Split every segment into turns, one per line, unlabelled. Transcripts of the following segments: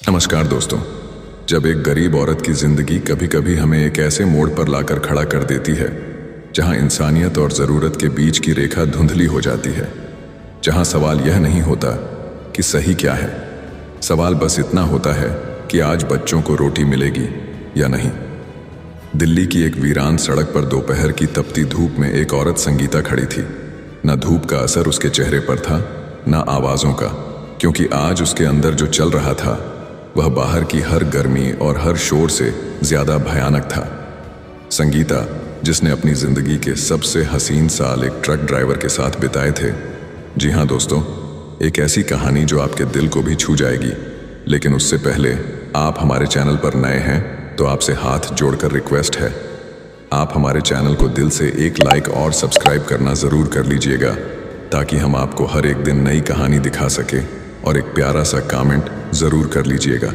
नमस्कार दोस्तों। जब एक गरीब औरत की जिंदगी कभी कभी हमें एक ऐसे मोड़ पर लाकर खड़ा कर देती है जहां इंसानियत और ज़रूरत के बीच की रेखा धुंधली हो जाती है, जहां सवाल यह नहीं होता कि सही क्या है, सवाल बस इतना होता है कि आज बच्चों को रोटी मिलेगी या नहीं। दिल्ली की एक वीरान सड़क पर दोपहर की तपती धूप में एक औरत संगीता खड़ी थी। न धूप का असर उसके चेहरे पर था, न आवाज़ों का, क्योंकि आज उसके अंदर जो चल रहा था वह बाहर की हर गर्मी और हर शोर से ज़्यादा भयानक था। संगीता, जिसने अपनी ज़िंदगी के सबसे हसीन साल एक ट्रक ड्राइवर के साथ बिताए थे। जी हाँ दोस्तों, एक ऐसी कहानी जो आपके दिल को भी छू जाएगी। लेकिन उससे पहले आप हमारे चैनल पर नए हैं तो आपसे हाथ जोड़कर रिक्वेस्ट है, आप हमारे चैनल को दिल से एक लाइक और सब्सक्राइब करना ज़रूर कर लीजिएगा, ताकि हम आपको हर एक दिन नई कहानी दिखा सके। और एक प्यारा सा कमेंट ज़रूर कर लीजिएगा।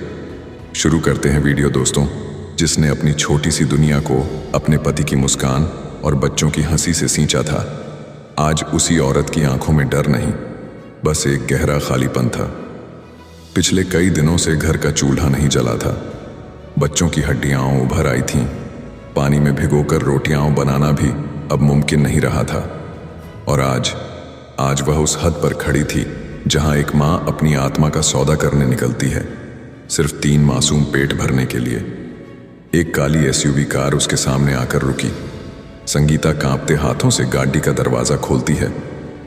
शुरू करते हैं वीडियो दोस्तों, जिसने अपनी छोटी सी दुनिया को अपने पति की मुस्कान और बच्चों की हंसी से सींचा था। आज उसी औरत की आंखों में डर नहीं, बस एक गहरा खालीपन था। पिछले कई दिनों से घर का चूल्हा नहीं जला था। बच्चों की हड्डियाँ उभर आई थीं। पानी में भिगोकर रोटियां बनाना भी अब मुमकिन नहीं रहा था। और आज वह उस हद पर खड़ी थी जहां एक माँ अपनी आत्मा का सौदा करने निकलती है, सिर्फ 3 मासूम पेट भरने के लिए। एक काली एसयूवी कार उसके सामने आकर रुकी। संगीता कांपते हाथों से गाड़ी का दरवाज़ा खोलती है,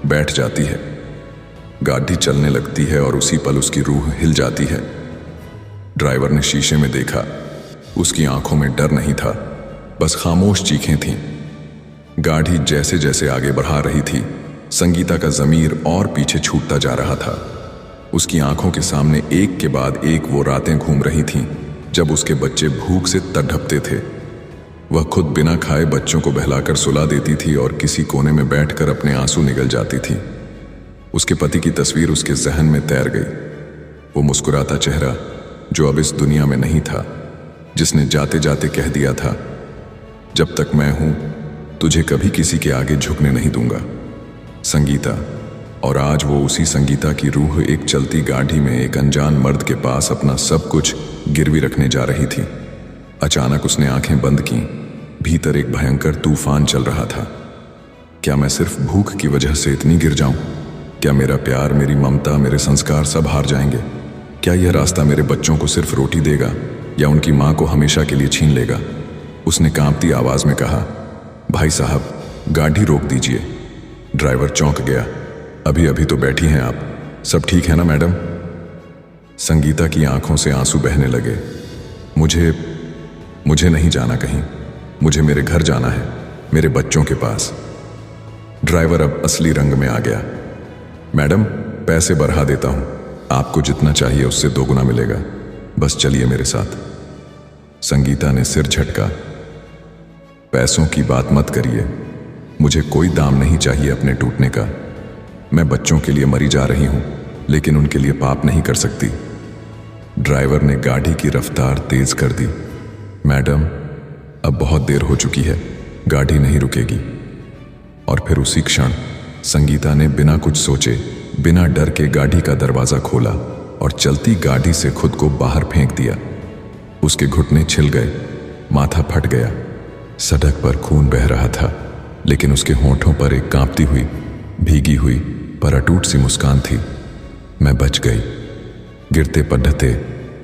बैठ जाती है। गाड़ी चलने लगती है और उसी पल उसकी रूह हिल जाती है। ड्राइवर ने शीशे में देखा। उसकी आंखों में डर नहीं था, बस खामोश चीखें थीं। गाड़ी जैसे जैसे आगे बढ़ा रही थी, संगीता का ज़मीर और पीछे छूटता जा रहा था। उसकी आंखों के सामने एक के बाद एक वो रातें घूम रही थीं जब उसके बच्चे भूख से तड़पते थे। वह खुद बिना खाए बच्चों को बहलाकर सुला देती थी और किसी कोने में बैठकर अपने आंसू निगल जाती थी। उसके पति की तस्वीर उसके जहन में तैर गई। वो मुस्कुराता चेहरा जो अब इस दुनिया में नहीं था, जिसने जाते जाते कह दिया था, जब तक मैं हूं तुझे कभी किसी के आगे झुकने नहीं दूंगा। संगीता। और आज वो उसी संगीता की रूह एक चलती गाड़ी में एक अनजान मर्द के पास अपना सब कुछ गिरवी रखने जा रही थी। अचानक उसने आंखें बंद की। भीतर एक भयंकर तूफान चल रहा था। क्या मैं सिर्फ भूख की वजह से इतनी गिर जाऊं? क्या मेरा प्यार, मेरी ममता, मेरे संस्कार सब हार जाएंगे? क्या यह रास्ता मेरे बच्चों को सिर्फ रोटी देगा या उनकी माँ को हमेशा के लिए छीन लेगा? उसने कांपती आवाज में कहा, भाई साहब, गाड़ी रोक दीजिए। ड्राइवर चौंक गया। अभी अभी तो बैठी हैं आप, सब ठीक है ना मैडम? संगीता की आंखों से आंसू बहने लगे। मुझे नहीं जाना कहीं, मुझे मेरे घर जाना है, मेरे बच्चों के पास। ड्राइवर अब असली रंग में आ गया। मैडम, पैसे बढ़ा देता हूं, आपको जितना चाहिए उससे 2 गुना मिलेगा, बस चलिए मेरे साथ। संगीता ने सिर झटका। पैसों की बात मत करिए, मुझे कोई दाम नहीं चाहिए अपने टूटने का। मैं बच्चों के लिए मरी जा रही हूं, लेकिन उनके लिए पाप नहीं कर सकती। ड्राइवर ने गाड़ी की रफ्तार तेज कर दी। मैडम, अब बहुत देर हो चुकी है, गाड़ी नहीं रुकेगी। और फिर उसी क्षण संगीता ने बिना कुछ सोचे, बिना डर के गाड़ी का दरवाज़ा खोला और चलती गाड़ी से खुद को बाहर फेंक दिया। उसके घुटने छिल गए, माथा फट गया। सड़क पर खून बह रहा था, लेकिन उसके होंठों पर एक कांपती हुई, भीगी हुई पर अटूट सी मुस्कान थी। मैं बच गई। गिरते पढ़ते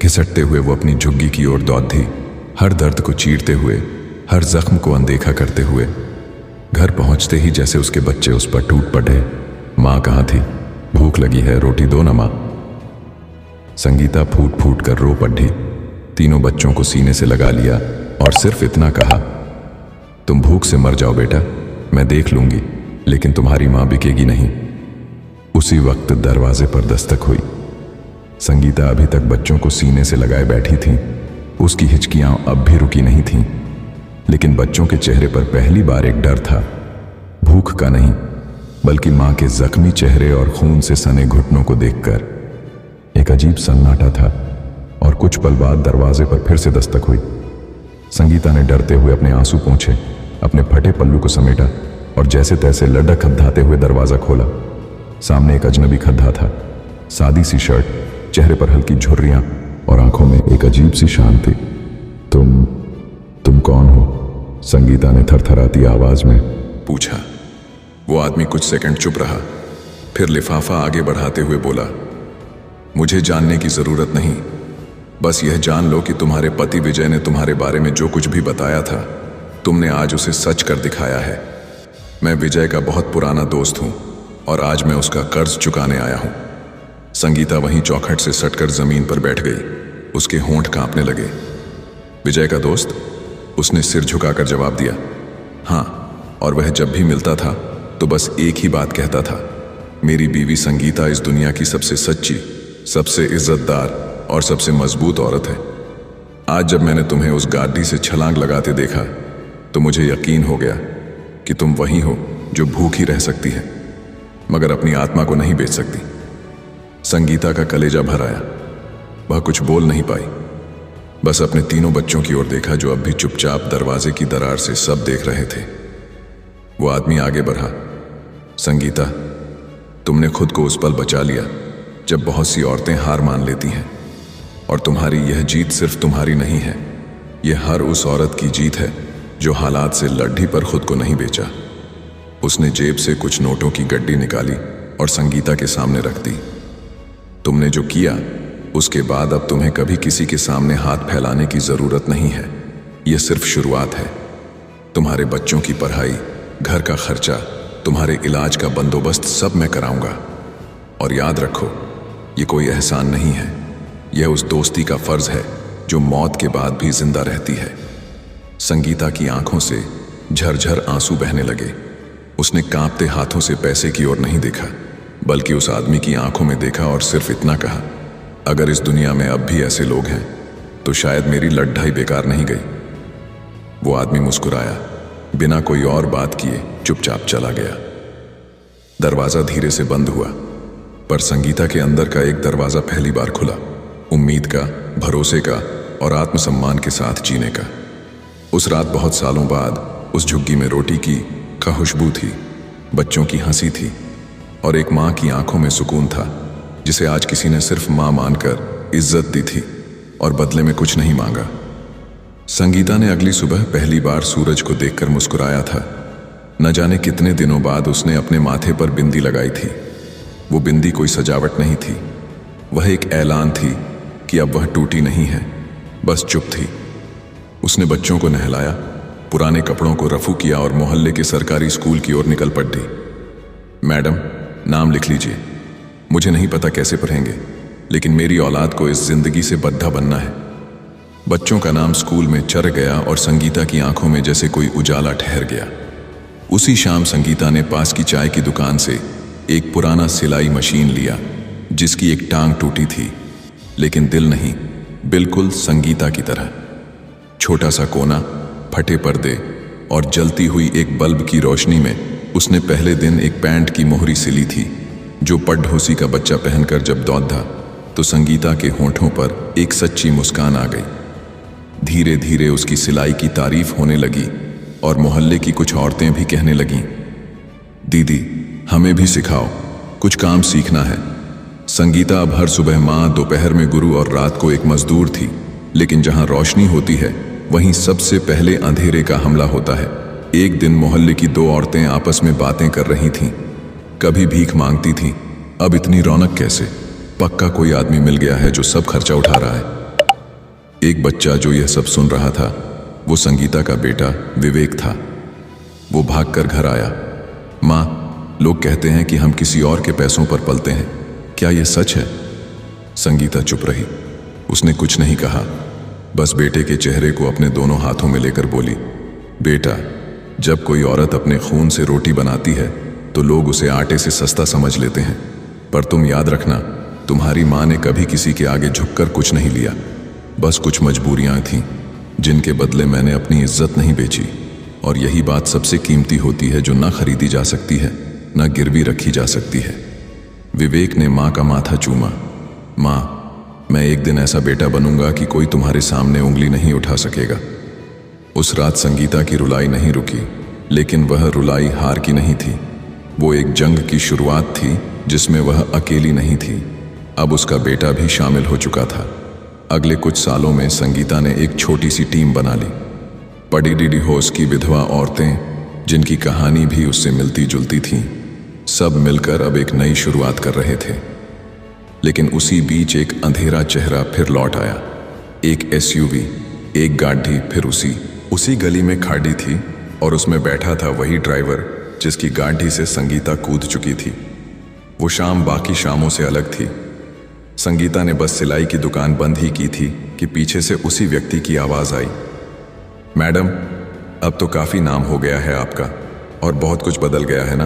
घिसटते हुए वो अपनी झुग्गी की ओर दौड़ी, हर दर्द को चीरते हुए, हर जख्म को अनदेखा करते हुए। घर पहुंचते ही जैसे उसके बच्चे उस पर टूट पड़े। माँ कहाँ थी? भूख लगी है, रोटी दो ना माँ। संगीता फूट फूट कर रो पड़ी। तीनों बच्चों को सीने से लगा लिया और सिर्फ इतना कहा, तुम भूख से मर जाओ बेटा, मैं देख लूंगी, लेकिन तुम्हारी मां बिकेगी नहीं। उसी वक्त दरवाजे पर दस्तक हुई। संगीता अभी तक बच्चों को सीने से लगाए बैठी थी। उसकी हिचकियां अब भी रुकी नहीं थीं, लेकिन बच्चों के चेहरे पर पहली बार एक डर था। भूख का नहीं, बल्कि मां के जख्मी चेहरे और खून से सने घुटनों को देखकर। एक अजीब सन्नाटा था और कुछ पल बाद दरवाजे पर फिर से दस्तक हुई। संगीता ने डरते हुए अपने आंसू पोंछे, अपने फटे पल्लू को समेटा और जैसे तैसे लड्डा खद्दाते हुए दरवाज़ा खोला। सामने एक अजनबी खद्दा था। सादी सी शर्ट, चेहरे पर हल्की झुर्रियां
और आंखों में एक अजीब सी शांति। तुम कौन हो? संगीता ने थरथराती आवाज में
पूछा। वो आदमी कुछ सेकंड चुप रहा, फिर लिफाफा आगे बढ़ाते हुए बोला, मुझे जानने की जरूरत नहीं, बस यह जान लो कि तुम्हारे पति विजय ने तुम्हारे बारे में जो कुछ भी बताया था, तुमने आज उसे सच कर दिखाया है। मैं विजय का बहुत पुराना दोस्त हूं और आज मैं उसका कर्ज चुकाने आया हूं। संगीता वहीं चौखट से सटकर जमीन पर बैठ गई। उसके होंठ कांपने लगे। विजय का दोस्त? उसने सिर झुकाकर जवाब दिया, हाँ, और वह जब भी मिलता था तो बस एक ही बात कहता था, मेरी बीवी संगीता इस दुनिया की सबसे सच्ची, सबसे इज्जतदार और सबसे मजबूत औरत है। आज जब मैंने तुम्हें उस गाड़ी से छलांग लगाते देखा तो मुझे यकीन हो गया कि तुम वही हो जो भूखी रह सकती है मगर अपनी आत्मा को नहीं बेच सकती। संगीता का कलेजा भर आया। वह कुछ बोल नहीं पाई, बस अपने तीनों बच्चों की ओर देखा जो अब भी चुपचाप दरवाजे की दरार से सब देख रहे थे। वो आदमी आगे बढ़ा, संगीता, तुमने खुद को उस पल बचा लिया जब बहुत सी औरतें हार मान लेती हैं, और तुम्हारी यह जीत सिर्फ तुम्हारी नहीं है, यह हर उस औरत की जीत है जो हालात से लड्ढी पर खुद को नहीं बेचा। उसने जेब से कुछ नोटों की गड्डी निकाली और संगीता के सामने रख दी। तुमने जो किया उसके बाद अब तुम्हें कभी किसी के सामने हाथ फैलाने की जरूरत नहीं है। यह सिर्फ शुरुआत है। तुम्हारे बच्चों की पढ़ाई, घर का खर्चा, तुम्हारे इलाज का बंदोबस्त सब मैं कराऊंगा। और याद रखो, ये कोई एहसान नहीं है, यह उस दोस्ती का फर्ज है जो मौत के बाद भी जिंदा रहती है। संगीता की आंखों से झरझर आंसू बहने लगे। उसने कांपते हाथों से पैसे की ओर नहीं देखा, बल्कि उस आदमी की आंखों में देखा और सिर्फ इतना कहा, अगर इस दुनिया में अब भी ऐसे लोग हैं तो शायद मेरी लड़ाई बेकार नहीं गई। वो आदमी मुस्कुराया, बिना कोई और बात किए चुपचाप चला गया। दरवाजा धीरे से बंद हुआ, पर संगीता के अंदर का एक दरवाजा पहली बार खुला, उम्मीद का, भरोसे का और आत्मसम्मान के साथ जीने का। उस रात बहुत सालों बाद उस झुग्गी में रोटी की खुशबू थी, बच्चों की हंसी थी और एक माँ की आंखों में सुकून था, जिसे आज किसी ने सिर्फ माँ मानकर इज्जत दी थी और बदले में कुछ नहीं मांगा। संगीता ने अगली सुबह पहली बार सूरज को देखकर मुस्कुराया था। न जाने कितने दिनों बाद उसने अपने माथे पर बिंदी लगाई थी। वो बिंदी कोई सजावट नहीं थी, वह एक ऐलान थी कि अब वह टूटी नहीं है, बस चुप थी। उसने बच्चों को नहलाया, पुराने कपड़ों को रफू किया और मोहल्ले के सरकारी स्कूल की ओर निकल पड़ी। मैडम, नाम लिख लीजिए। मुझे नहीं पता कैसे पढ़ेंगे, लेकिन मेरी औलाद को इस जिंदगी से बद्धा बनना है। बच्चों का नाम स्कूल में चढ़ गया और संगीता की आंखों में जैसे कोई उजाला ठहर गया। उसी शाम संगीता ने पास की चाय की दुकान से एक पुराना सिलाई मशीन लिया, जिसकी एक टांग टूटी थी, लेकिन दिल नहीं, बिल्कुल संगीता की तरह। छोटा सा कोना, फटे पर्दे और जलती हुई एक बल्ब की रोशनी में उसने पहले दिन एक पैंट की मोहरी सिली थी, जो पढ़ोसी का बच्चा पहनकर जब दौड़ा तो संगीता के होंठों पर एक सच्ची मुस्कान आ गई। धीरे धीरे उसकी सिलाई की तारीफ होने लगी और मोहल्ले की कुछ औरतें भी कहने लगीं, दीदी, हमें भी सिखाओ, कुछ काम सीखना है। संगीता अब हर सुबह माँ, दोपहर में गुरु और रात को एक मजदूर थी, लेकिन जहाँ रोशनी होती है वहीं सबसे पहले अंधेरे का हमला होता है। एक दिन मोहल्ले की दो औरतें आपस में बातें कर रही थीं। कभी भीख मांगती थीं, अब इतनी रौनक कैसे? पक्का कोई आदमी मिल गया है जो सब खर्चा उठा रहा है। एक बच्चा जो यह सब सुन रहा था, वो संगीता का बेटा विवेक था। वो भागकर घर आया। माँ, लोग कहते हैं कि हम किसी और के पैसों पर पलते हैं, क्या यह सच है? संगीता चुप रही। उसने कुछ नहीं कहा, बस बेटे के चेहरे को अपने दोनों हाथों में लेकर बोली, बेटा, जब कोई औरत अपने खून से रोटी बनाती है तो लोग उसे आटे से सस्ता समझ लेते हैं, पर तुम याद रखना, तुम्हारी माँ ने कभी किसी के आगे झुककर कुछ नहीं लिया। बस कुछ मजबूरियां थीं जिनके बदले मैंने अपनी इज्जत नहीं बेची, और यही बात सबसे कीमती होती है जो ना खरीदी जा सकती है, ना गिरवी रखी जा सकती है। विवेक ने माँ का माथा चूमा। माँ, मैं एक दिन ऐसा बेटा बनूंगा कि कोई तुम्हारे सामने उंगली नहीं उठा सकेगा। उस रात संगीता की रुलाई नहीं रुकी, लेकिन वह रुलाई हार की नहीं थी। वो एक जंग की शुरुआत थी जिसमें वह अकेली नहीं थी, अब उसका बेटा भी शामिल हो चुका था। अगले कुछ सालों में संगीता ने एक छोटी सी टीम बना ली। पड़ी डीडी होश की विधवा औरतें, जिनकी कहानी भी उससे मिलती जुलती थी, सब मिलकर अब एक नई शुरुआत कर रहे थे। लेकिन उसी बीच एक अंधेरा चेहरा फिर लौट आया। एक एसयूवी, एक गाड़ी फिर उसी गली में खड़ी थी और उसमें बैठा था वही ड्राइवर जिसकी गाड़ी से संगीता कूद चुकी थी। वो शाम बाकी शामों से अलग थी। संगीता ने बस सिलाई की दुकान बंद ही की थी कि पीछे से उसी व्यक्ति की आवाज़ आई, मैडम, अब तो काफ़ी नाम हो गया है आपका और बहुत कुछ बदल गया है ना,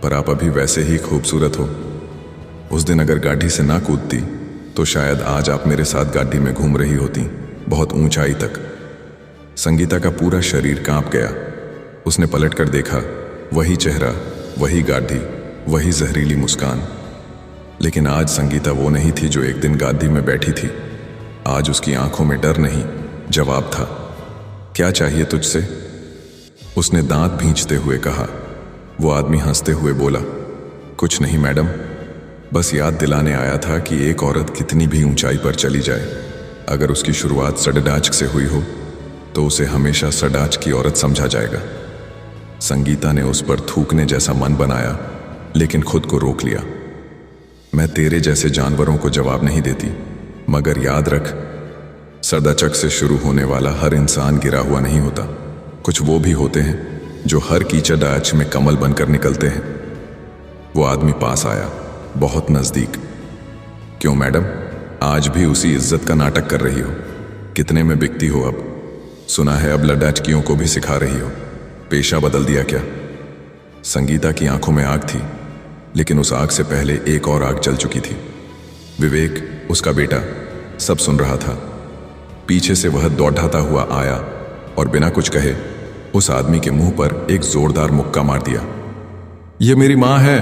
पर आप अभी वैसे ही खूबसूरत हो। उस दिन अगर गाड़ी से ना कूदती तो शायद आज आप मेरे साथ गाड़ी में घूम रही होती, बहुत ऊंचाई तक। संगीता का पूरा शरीर कांप गया। उसने पलटकर देखा, वही चेहरा, वही गाड़ी, वही जहरीली मुस्कान। लेकिन आज संगीता वो नहीं थी जो एक दिन गाड़ी में बैठी थी। आज उसकी आंखों में डर नहीं, जवाब था। क्या चाहिए तुझसे? उसने दांत भींचते हुए कहा। वो आदमी हंसते हुए बोला, कुछ नहीं मैडम, बस याद दिलाने आया था कि एक औरत कितनी भी ऊंचाई पर चली जाए, अगर उसकी शुरुआत सडडाच से हुई हो तो उसे हमेशा सडाच की औरत समझा जाएगा। संगीता ने उस पर थूकने जैसा मन बनाया, लेकिन खुद को रोक लिया। मैं तेरे जैसे जानवरों को जवाब नहीं देती, मगर याद रख, सदाचक से शुरू होने वाला हर इंसान गिरा हुआ नहीं होता। कुछ वो भी होते हैं जो हर कीचड़ डाच में कमल बनकर निकलते हैं। वो आदमी पास आया, बहुत नजदीक। क्यों मैडम, आज भी उसी इज्जत का नाटक कर रही हो? कितने में बिकती हो अब? सुना है अब लड़ाचकियों को भी सिखा रही हो। पेशा बदल दिया क्या? संगीता की आंखों में आग थी, लेकिन उस आग से पहले एक और आग जल चुकी थी। विवेक, उसका बेटा, सब सुन रहा था। पीछे से वह दौड़ाता हुआ आया और बिना कुछ कहे उस आदमी के मुंह पर एक जोरदार मुक्का मार दिया। यह मेरी मां है,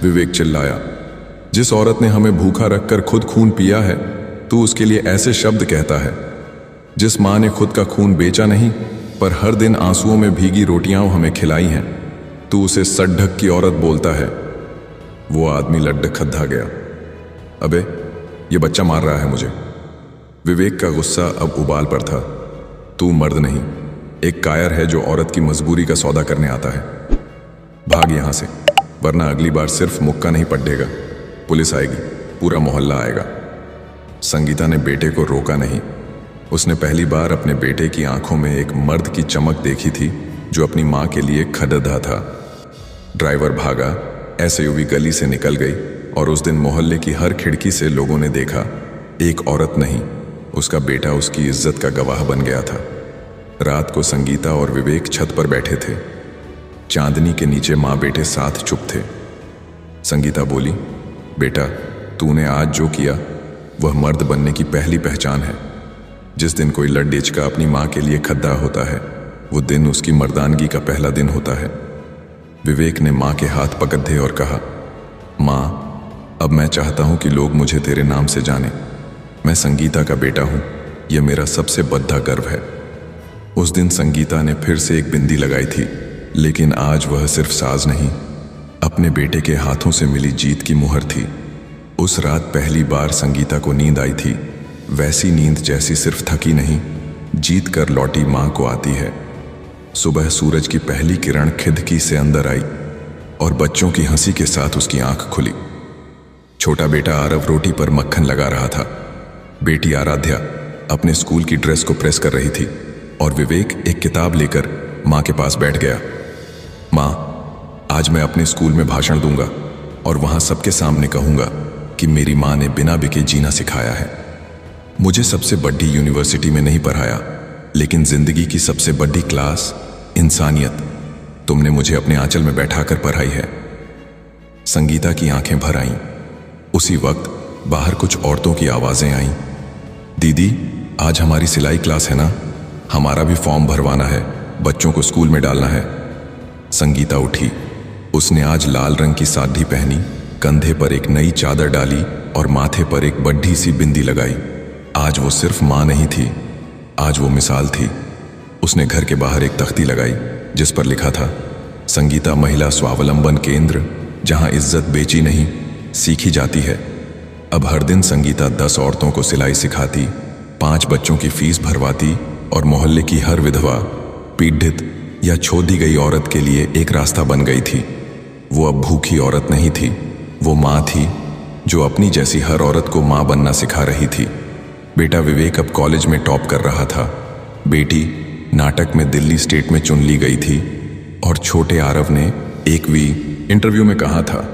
विवेक चिल्लाया। जिस औरत ने हमें भूखा रखकर खुद खून पिया है, तू उसके लिए ऐसे शब्द कहता है? जिस मां ने खुद का खून बेचा नहीं, पर हर दिन आंसुओं में भीगी रोटियां हमें खिलाई हैं, तू उसे सड्ढक की औरत बोलता है? वो आदमी लड्डक खद्दा गया। अबे, ये बच्चा मार रहा है मुझे। विवेक का गुस्सा अब उबाल पर था। तू मर्द नहीं, एक कायर है जो औरत की मजबूरी का सौदा करने आता है। भाग यहां से, वरना अगली बार सिर्फ मुक्का नहीं पड़ेगा, पुलिस आएगी, पूरा मोहल्ला आएगा। संगीता ने बेटे को रोका नहीं। उसने पहली बार अपने बेटे की आंखों में एक मर्द की चमक देखी थी जो अपनी मां के लिए खड़दा था। ड्राइवर भागा, एसयूवी गली से निकल गई और उस दिन मोहल्ले की हर खिड़की से लोगों ने देखा, एक औरत नहीं, उसका बेटा उसकी इज्जत का गवाह बन गया था। रात को संगीता और विवेक छत पर बैठे थे। चांदनी के नीचे माँ बेटे साथ चुप थे। संगीता बोली, बेटा, तूने आज जो किया वह मर्द बनने की पहली पहचान है। जिस दिन कोई लड़ेच का अपनी माँ के लिए खद्दा होता है, वो दिन उसकी मर्दानगी का पहला दिन होता है। विवेक ने माँ के हाथ पकड़े और कहा, माँ, अब मैं चाहता हूँ कि लोग मुझे तेरे नाम से जाने। मैं संगीता का बेटा हूँ, यह मेरा सबसे बड़ा गर्व है। उस दिन संगीता ने फिर से एक बिंदी लगाई थी, लेकिन आज वह सिर्फ साज नहीं, अपने बेटे के हाथों से मिली जीत की मुहर थी। उस रात पहली बार संगीता को नींद आई थी, वैसी नींद जैसी सिर्फ थकी नहीं, जीत कर लौटी माँ को आती है। सुबह सूरज की पहली किरण खिड़की से अंदर आई और बच्चों की हंसी के साथ उसकी आंख खुली। छोटा बेटा आरव रोटी पर मक्खन लगा रहा था। बेटी आराध्या अपने स्कूल की ड्रेस को प्रेस कर रही थी और विवेक एक किताब लेकर माँ के पास बैठ गया। माँ, आज मैं अपने स्कूल में भाषण दूंगा और वहां सबके सामने कहूंगा कि मेरी माँ ने बिना बिके जीना सिखाया है। मुझे सबसे बड़ी यूनिवर्सिटी में नहीं पढ़ाया, लेकिन जिंदगी की सबसे बड़ी क्लास, इंसानियत, तुमने मुझे अपने आंचल में बैठाकर पढ़ाई है। संगीता की आंखें भर आईं। उसी वक्त बाहर कुछ औरतों की आवाजें आईं। दीदी, आज हमारी सिलाई क्लास है ना, हमारा भी फॉर्म भरवाना है, बच्चों को स्कूल में डालना है। संगीता उठी। उसने आज लाल रंग की साड़ी पहनी, कंधे पर एक नई चादर डाली और माथे पर एक बड़ी सी बिंदी लगाई। आज वो सिर्फ माँ नहीं थी, आज वो मिसाल थी। उसने घर के बाहर एक तख्ती लगाई जिस पर लिखा था, संगीता महिला स्वावलंबन केंद्र, जहाँ इज्जत बेची नहीं सीखी जाती है। अब हर दिन संगीता 10 औरतों को सिलाई सिखाती, 5 बच्चों की फीस भरवाती और मोहल्ले की हर विधवा, पीड़ित या छोड़ दी गई औरत के लिए एक रास्ता बन गई थी। वो अब भूखी औरत नहीं थी, वो माँ थी जो अपनी जैसी हर औरत को माँ बनना सिखा रही थी। बेटा विवेक अब कॉलेज में टॉप कर रहा था, बेटी नाटक में दिल्ली स्टेट में चुन ली गई थी और छोटे आरव ने एक इंटरव्यू में कहा था,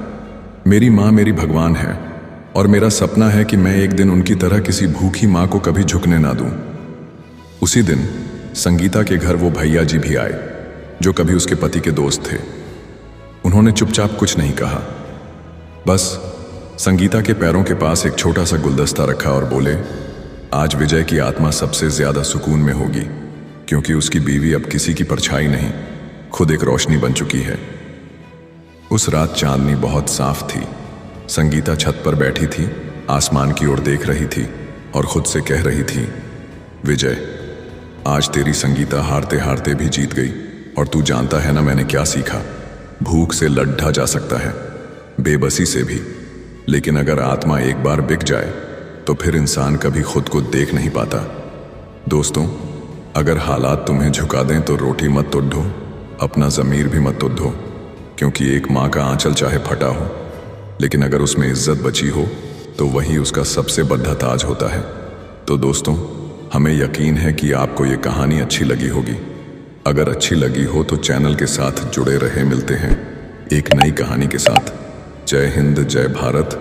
मेरी माँ मेरी भगवान है और मेरा सपना है कि मैं एक दिन उनकी तरह किसी भूखी माँ को कभी झुकने ना दूं। उसी दिन संगीता के घर वो भैया जी भी आए जो कभी उसके पति के दोस्त थे। उन्होंने चुपचाप कुछ नहीं कहा, बस संगीता के पैरों के पास एक छोटा सा गुलदस्ता रखा और बोले, आज विजय की आत्मा सबसे ज्यादा सुकून में होगी क्योंकि उसकी बीवी अब किसी की परछाई नहीं, खुद एक रोशनी बन चुकी है। उस रात चांदनी बहुत साफ थी। संगीता छत पर बैठी थी, आसमान की ओर देख रही थी और खुद से कह रही थी, विजय, आज तेरी संगीता हारते हारते भी जीत गई और तू जानता है ना मैंने क्या सीखा। भूख से लड्ढा जा सकता है, बेबसी से भी, लेकिन अगर आत्मा एक बार बिक जाए तो फिर इंसान कभी खुद को देख नहीं पाता। दोस्तों, अगर हालात तुम्हें झुका दें तो रोटी मत तुड्ढो, अपना ज़मीर भी मत तुड्ढो, क्योंकि एक माँ का आंचल चाहे फटा हो लेकिन अगर उसमें इज्जत बची हो तो वही उसका सबसे बड़ा ताज होता है। तो दोस्तों, हमें यकीन है कि आपको ये कहानी अच्छी लगी होगी। अगर अच्छी लगी हो तो चैनल के साथ जुड़े रहे। मिलते हैं एक नई कहानी के साथ। जय हिंद, जय भारत।